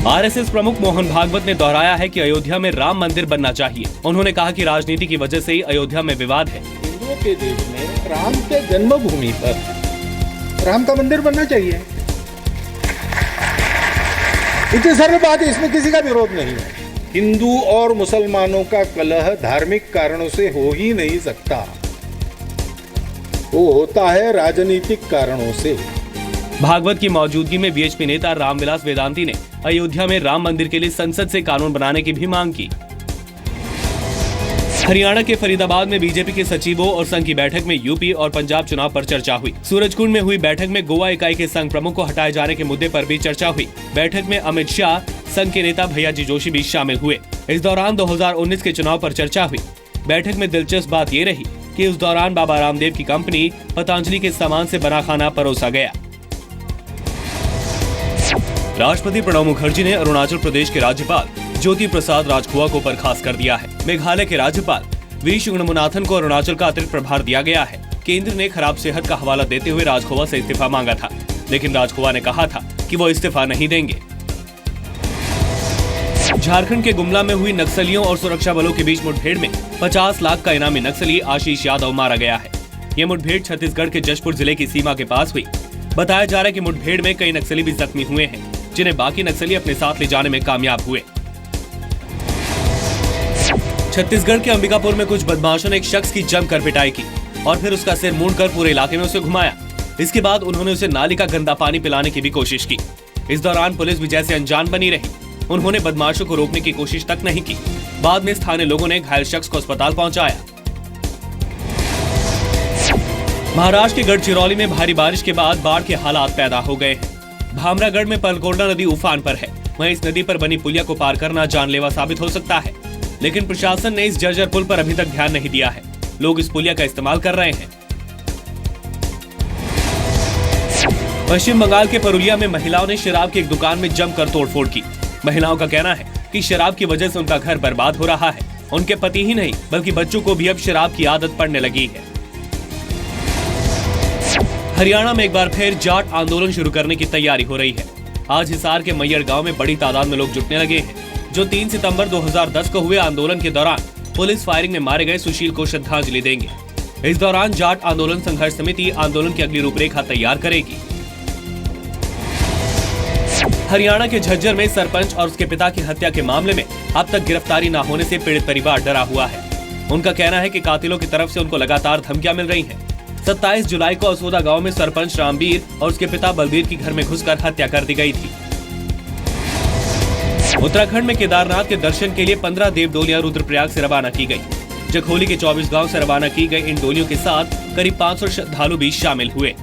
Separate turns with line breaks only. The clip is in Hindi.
आरएसएस प्रमुख मोहन भागवत ने दोहराया है कि अयोध्या में राम मंदिर बनना चाहिए। उन्होंने कहा कि राजनीति की वजह से ही अयोध्या में विवाद है।
हिंदुओं के देश में राम के जन्मभूमि पर राम का मंदिर बनना चाहिए। इतनी सरल बात है, इसमें किसी का विरोध नहीं है। हिंदू और मुसलमानों का कलह धार्मिक कारणों से हो ही नहीं सकता, वो होता है राजनीतिक कारणों से।
भागवत की मौजूदगी में बीएचपी नेता रामविलास वेदांती ने अयोध्या में राम मंदिर के लिए संसद से कानून बनाने की भी मांग की। हरियाणा के फरीदाबाद में बीजेपी के सचिवों और संघ की बैठक में यूपी और पंजाब चुनाव पर चर्चा हुई। सूरजकुंड में हुई बैठक में गोवा इकाई के संघ प्रमुख को हटाए जाने के मुद्दे पर भी चर्चा हुई। बैठक में अमित शाह, संघ के नेता भैयाजी जोशी भी शामिल हुए। इस दौरान 2019 के चुनाव पर चर्चा हुई। बैठक में दिलचस्प बात ये रही कि उस दौरान बाबा रामदेव की कंपनी पतंजलि के सामान से बना खाना परोसा गया। राष्ट्रपति प्रणब मुखर्जी ने अरुणाचल प्रदेश के राज्यपाल ज्योति प्रसाद राजखुआ को बर्खास्त कर दिया है। मेघालय के राज्यपाल वी शुगनमुनाथन को अरुणाचल का अतिरिक्त प्रभार दिया गया है। केंद्र ने खराब सेहत का हवाला देते हुए राजखुआ से इस्तीफा मांगा था, लेकिन राजखुआ ने कहा था कि वो इस्तीफा नहीं देंगे। झारखंड के गुमला में हुई नक्सलियों और सुरक्षा बलों के बीच मुठभेड़ में 50 लाख का इनामी नक्सली आशीष यादव मारा गया है। ये मुठभेड़ छत्तीसगढ़ के जशपुर जिले की सीमा के पास हुई। बताया जा रहा है कि मुठभेड़ में कई नक्सली भी जख्मी हुए हैं, जिन्हें बाकी नक्सली अपने साथ ले जाने में कामयाब हुए। छत्तीसगढ़ के अंबिकापुर में कुछ बदमाशों ने एक शख्स की जमकर पिटाई की और फिर उसका सिर मूंडकर पूरे इलाके में उसे घुमाया। इसके बाद उन्होंने उसे नाली का गंदा पानी पिलाने की भी कोशिश की। इस दौरान पुलिस भी जैसे अनजान बनी रही। उन्होंने बदमाशों को रोकने की कोशिश तक नहीं की। बाद में स्थानीय लोगों ने घायल शख्स को अस्पताल पहुंचाया। महाराष्ट्र के गढ़चिरौली में भारी बारिश के बाद बाढ़ के हालात पैदा हो गए हैं। भामरागढ़ में पलकोरडा नदी उफान पर है। वहीं इस नदी पर बनी पुलिया को पार करना जानलेवा साबित हो सकता है, लेकिन प्रशासन ने इस जर्जर पुल पर अभी तक ध्यान नहीं दिया है। लोग इस पुलिया का इस्तेमाल कर रहे हैं। पश्चिम बंगाल के पुरुलिया में महिलाओं ने शराब की एक दुकान में जमकर तोड़फोड़ की। महिलाओं का कहना है कि शराब की वजह से उनका घर बर्बाद हो रहा है। उनके पति ही नहीं बल्कि बच्चों को भी अब शराब की आदत पड़ने लगी है। हरियाणा में एक बार फिर जाट आंदोलन शुरू करने की तैयारी हो रही है। आज हिसार के मैयर गांव में बड़ी तादाद में लोग जुटने लगे हैं, जो 3 सितंबर 2010 को हुए आंदोलन के दौरान पुलिस फायरिंग में मारे गए सुशील को श्रद्धांजलि देंगे। इस दौरान जाट आंदोलन संघर्ष समिति आंदोलन की अगली रूपरेखा तैयार करेगी। हरियाणा के झज्जर में सरपंच और उसके पिता की हत्या के मामले में अब तक गिरफ्तारी न होने से पीड़ित परिवार डरा हुआ है। उनका कहना है कि कातिलों की तरफ से उनको लगातार धमकियां मिल रही हैं। 27 जुलाई को असोदा गांव में सरपंच रामबीर और उसके पिता बलबीर की घर में घुसकर हत्या कर दी गई थी। उत्तराखंड में केदारनाथ के दर्शन के लिए 15 देव डोलियां रुद्रप्रयाग से रवाना की गई। जखोली के 24 गांव से रवाना की गई इन डोलियों के साथ करीब 500 श्रद्धालु भी शामिल हुए।